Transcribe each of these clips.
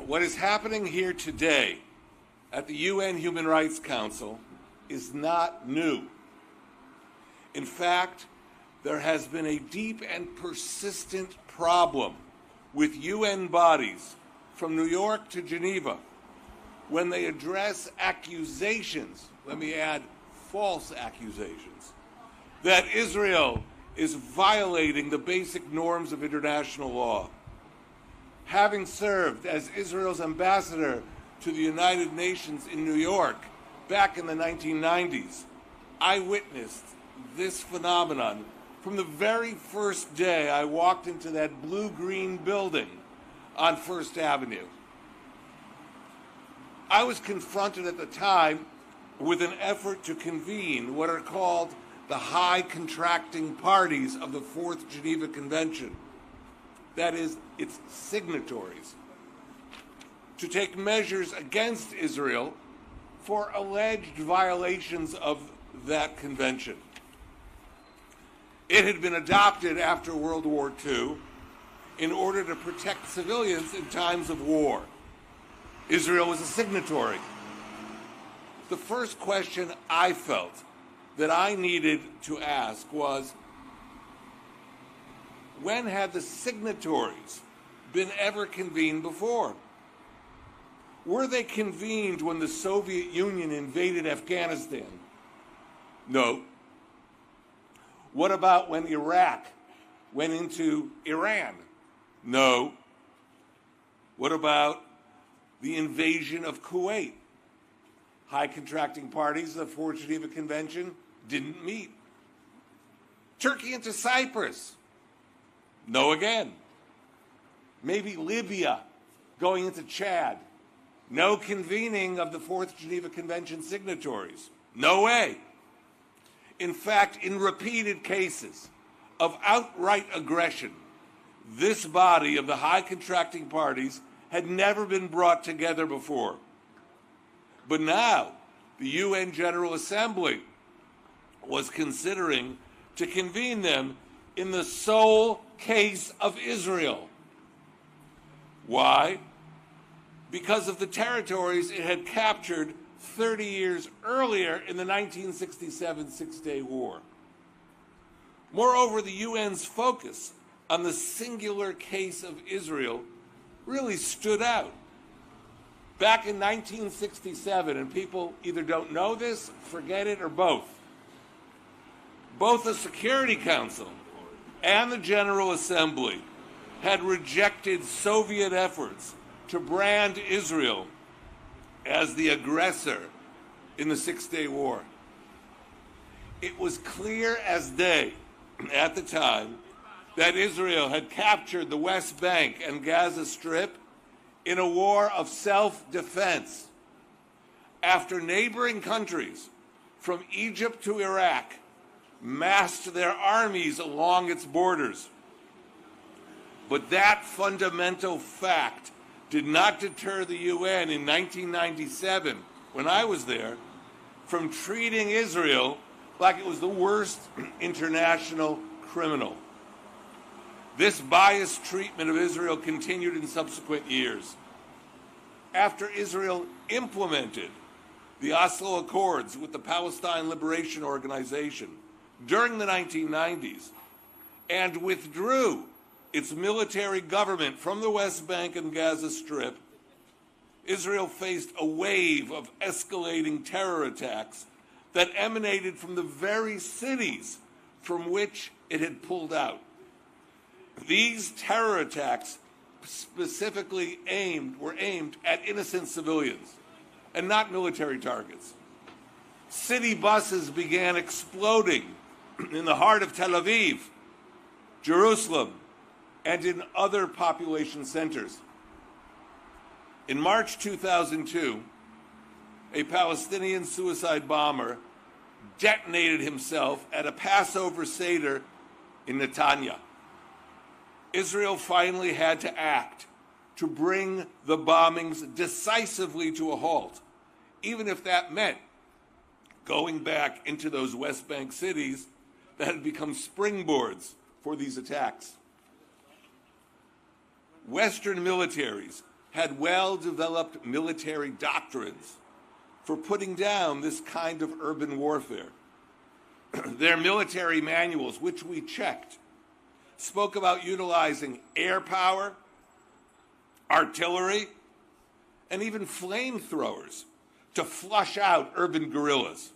What is happening here today at the UN Human Rights Council is not new. In fact, there has been a deep and persistent problem with UN bodies from New York to Geneva when they address accusations, let me add false accusations, that Israel is violating the basic norms of international law. Having served as Israel's ambassador to the United Nations in New York back in the 1990s, I witnessed this phenomenon from the very first day I walked into that blue-green building on First Avenue. I was confronted at the time with an effort to convene what are called the high contracting parties of the Fourth Geneva Convention, that is, its signatories, to take measures against Israel for alleged violations of that convention. It had been adopted after World War II in order to protect civilians in times of war. Israel was a signatory. The first question I felt that I needed to ask was, when had the signatories been ever convened before? Were they convened when the Soviet Union invaded Afghanistan? No. What about when Iraq went into Iran? No. What about the invasion of Kuwait? High contracting parties of the Fourth Geneva Convention didn't meet. Turkey into Cyprus? No again. Maybe Libya going into Chad? No convening of the Fourth Geneva Convention signatories? No way. In fact, in repeated cases of outright aggression, this body of the high contracting parties had never been brought together before. But now, the UN General Assembly was considering to convene them in the sole case of Israel. Why? Because of the territories it had captured 30 years earlier in the 1967 Six-Day War. Moreover, the UN's focus on the singular case of Israel really stood out. Back in 1967, and people either don't know this, forget it, or both the Security Council and the General Assembly had rejected Soviet efforts to brand Israel as the aggressor in the Six-Day War. It was clear as day at the time that Israel had captured the West Bank and Gaza Strip in a war of self-defense after neighboring countries from Egypt to Iraq massed their armies along its borders. But that fundamental fact did not deter the UN in 1997, when I was there, from treating Israel like it was the worst international criminal. This biased treatment of Israel continued in subsequent years. After Israel implemented the Oslo Accords with the Palestine Liberation Organization during the 1990s and withdrew its military government from the West Bank and Gaza Strip, Israel faced a wave of escalating terror attacks that emanated from the very cities from which it had pulled out. These terror attacks specifically were aimed at innocent civilians and not military targets. City buses began exploding in the heart of Tel Aviv, Jerusalem, and in other population centers. In March 2002, a Palestinian suicide bomber detonated himself at a Passover Seder in Netanya. Israel finally had to act to bring the bombings decisively to a halt, even if that meant going back into those West Bank cities that had become springboards for these attacks. Western militaries had well-developed military doctrines for putting down this kind of urban warfare. Their military manuals, which we checked, spoke about utilizing air power, artillery, and even flamethrowers to flush out urban guerrillas.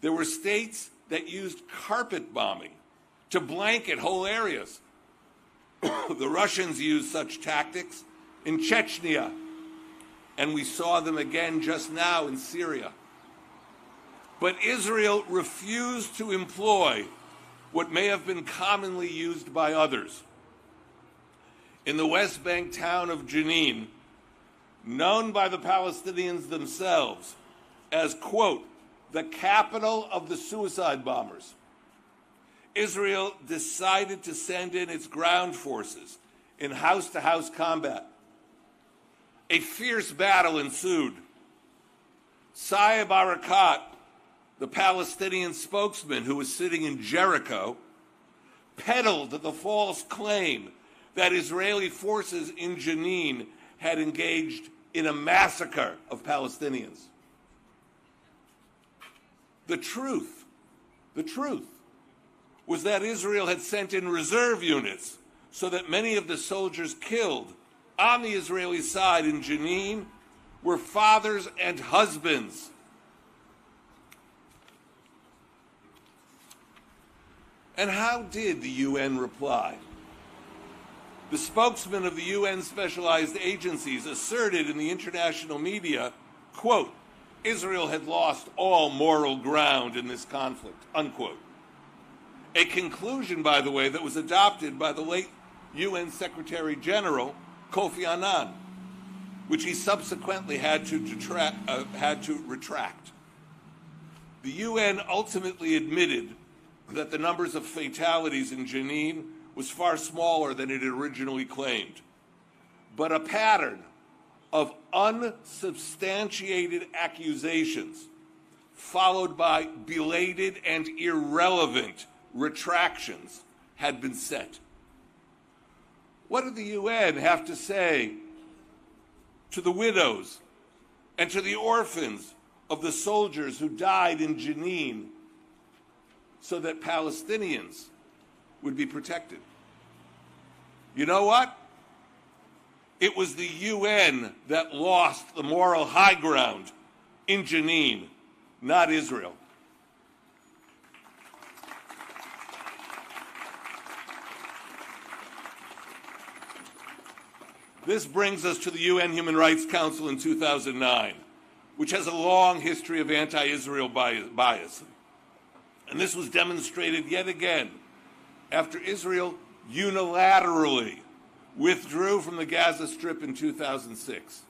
There were states that used carpet bombing to blanket whole areas. The Russians used such tactics in Chechnya, and we saw them again just now in Syria. But Israel refused to employ what may have been commonly used by others. In the West Bank town of Jenin, known by the Palestinians themselves as, quote, the capital of the suicide bombers, Israel decided to send in its ground forces in house-to-house combat. A fierce battle ensued. Saeb Erekat, the Palestinian spokesman who was sitting in Jericho, peddled the false claim that Israeli forces in Jenin had engaged in a massacre of Palestinians. The truth was that Israel had sent in reserve units so that many of the soldiers killed on the Israeli side in Jenin were fathers and husbands. And how did the UN reply? The spokesman of the UN specialized agencies asserted in the international media, quote, Israel had lost all moral ground in this conflict, unquote. A conclusion, by the way, that was adopted by the late UN Secretary General Kofi Annan, which he subsequently had to retract. The UN ultimately admitted that the numbers of fatalities in Jenin was far smaller than it had originally claimed. But a pattern of unsubstantiated accusations, followed by belated and irrelevant retractions, had been set. What did the UN have to say to the widows and to the orphans of the soldiers who died in Jenin so that Palestinians would be protected? You know what? It was the UN that lost the moral high ground in Jenin, not Israel. This brings us to the UN Human Rights Council in 2009, which has a long history of anti-Israel bias. And this was demonstrated yet again after Israel unilaterally withdrew from the Gaza Strip in 2006.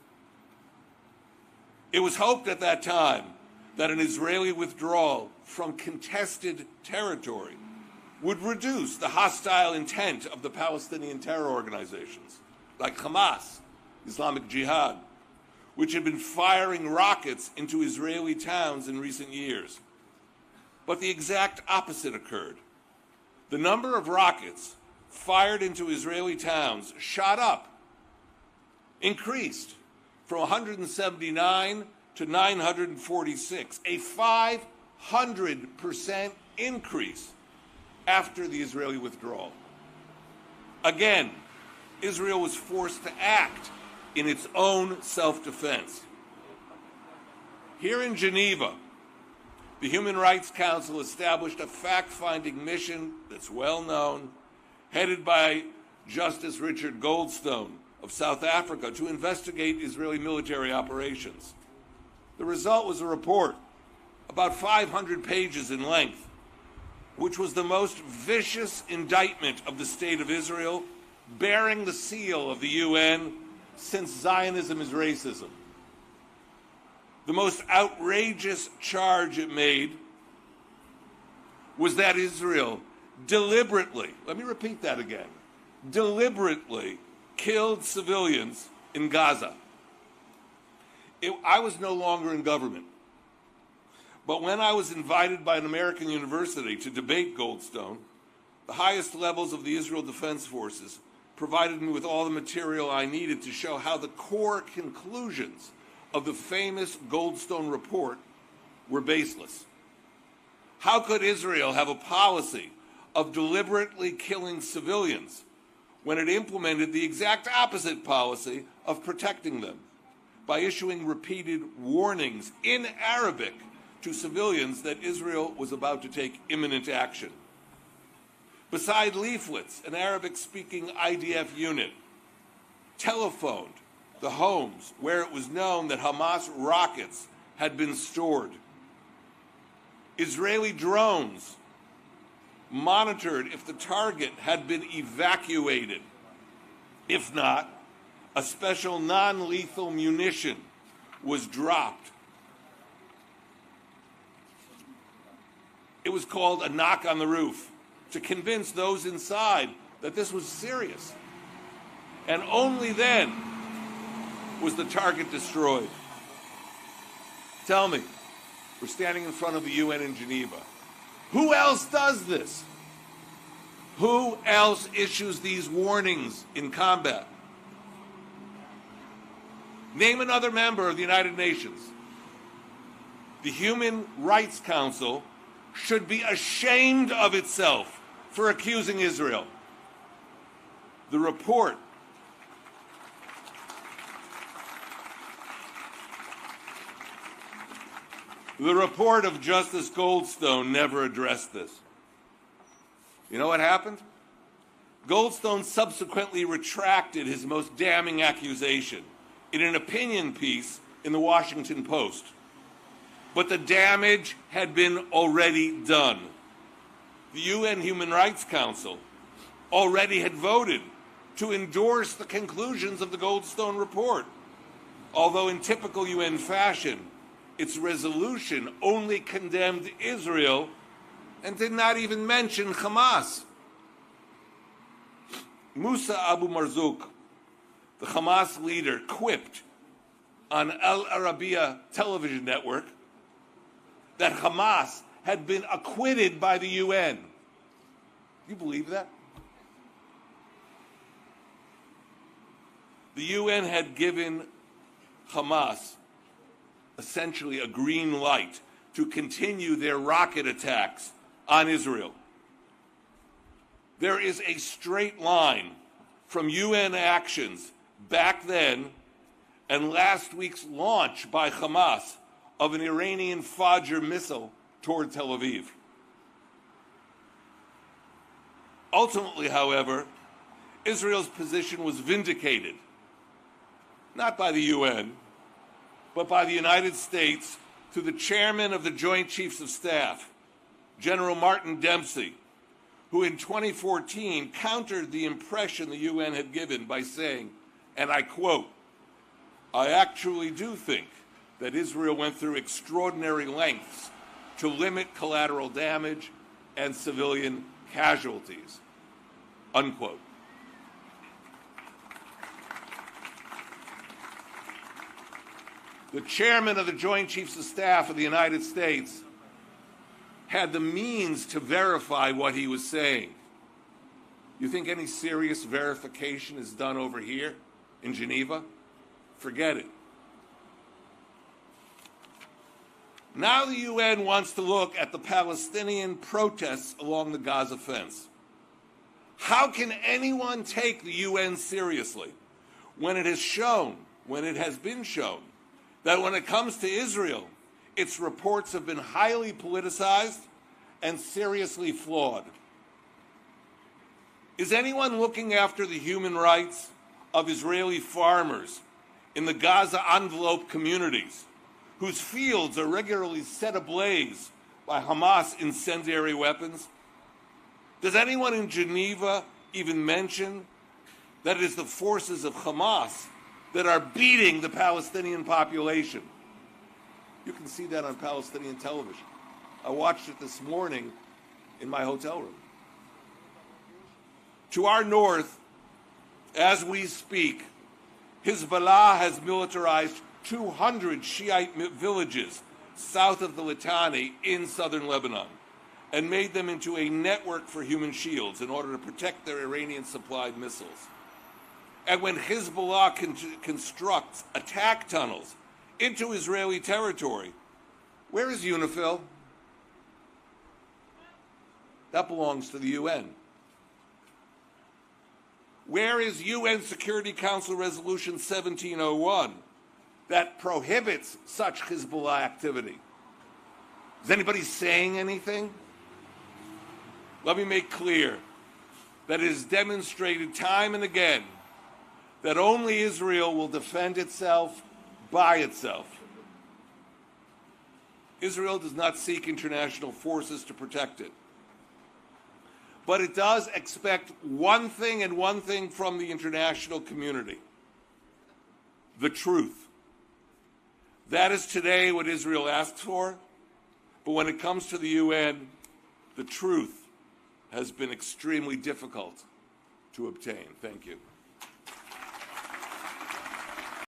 It was hoped at that time that an Israeli withdrawal from contested territory would reduce the hostile intent of the Palestinian terror organizations, like Hamas, Islamic Jihad, which had been firing rockets into Israeli towns in recent years. But the exact opposite occurred. The number of rockets fired into Israeli towns shot up, increased from 179 to 946, a 500% increase after the Israeli withdrawal. Again, Israel was forced to act in its own self-defense. Here in Geneva, the Human Rights Council established a fact-finding mission that's well known, headed by Justice Richard Goldstone of South Africa, to investigate Israeli military operations. The result was a report, about 500 pages in length, which was the most vicious indictment of the State of Israel, bearing the seal of the UN since Zionism is racism. The most outrageous charge it made was that Israel deliberately, let me repeat that again, deliberately killed civilians in Gaza. I was no longer in government, but when I was invited by an American university to debate Goldstone, the highest levels of the Israel Defense Forces provided me with all the material I needed to show how the core conclusions of the famous Goldstone report were baseless. How could Israel have a policy of deliberately killing civilians when it implemented the exact opposite policy of protecting them by issuing repeated warnings in Arabic to civilians that Israel was about to take imminent action? Beside leaflets, an Arabic-speaking IDF unit telephoned the homes where it was known that Hamas rockets had been stored. Israeli drones monitored if the target had been evacuated. If not, a special non-lethal munition was dropped. It was called a knock on the roof to convince those inside that this was serious. And only then was the target destroyed. Tell me, we're standing in front of the UN in Geneva. Who else does this? Who else issues these warnings in combat? Name another member of the United Nations. The Human Rights Council should be ashamed of itself for accusing Israel. The report of Justice Goldstone never addressed this. You know what happened? Goldstone subsequently retracted his most damning accusation in an opinion piece in the Washington Post. But the damage had been already done. The UN Human Rights Council already had voted to endorse the conclusions of the Goldstone report, although in typical UN fashion, its resolution only condemned Israel and did not even mention Hamas. Musa Abu Marzouk, the Hamas leader, quipped on Al Arabiya television network that Hamas had been acquitted by the UN. Do you believe that? The UN had given Hamas essentially a green light to continue their rocket attacks on Israel. There is a straight line from UN actions back then and last week's launch by Hamas of an Iranian Fajr missile toward Tel Aviv. Ultimately, however, Israel's position was vindicated, not by the UN, but by the United States through the chairman of the Joint Chiefs of Staff, General Martin Dempsey, who in 2014 countered the impression the UN had given by saying, and I quote, "I actually do think that Israel went through extraordinary lengths to limit collateral damage and civilian casualties," unquote. The chairman of the Joint Chiefs of Staff of the United States had the means to verify what he was saying. You think any serious verification is done over here in Geneva? Forget it. Now the UN wants to look at the Palestinian protests along the Gaza fence. How can anyone take the UN seriously when it has been shown, that when it comes to Israel, its reports have been highly politicized and seriously flawed? Is anyone looking after the human rights of Israeli farmers in the Gaza envelope communities whose fields are regularly set ablaze by Hamas incendiary weapons? Does anyone in Geneva even mention that it is the forces of Hamas that are beating the Palestinian population? You can see that on Palestinian television. I watched it this morning in my hotel room. To our north, as we speak, Hezbollah has militarized 200 Shiite villages south of the Litani in southern Lebanon and made them into a network for human shields in order to protect their Iranian-supplied missiles. And when Hezbollah constructs attack tunnels into Israeli territory, where is UNIFIL? That belongs to the UN. Where is UN Security Council Resolution 1701 that prohibits such Hezbollah activity? Is anybody saying anything? Let me make clear that it is demonstrated time and again that only Israel will defend itself by itself. Israel does not seek international forces to protect it. But it does expect one thing and one thing from the international community: the truth. That is today what Israel asks for, but when it comes to the UN, the truth has been extremely difficult to obtain. Thank you.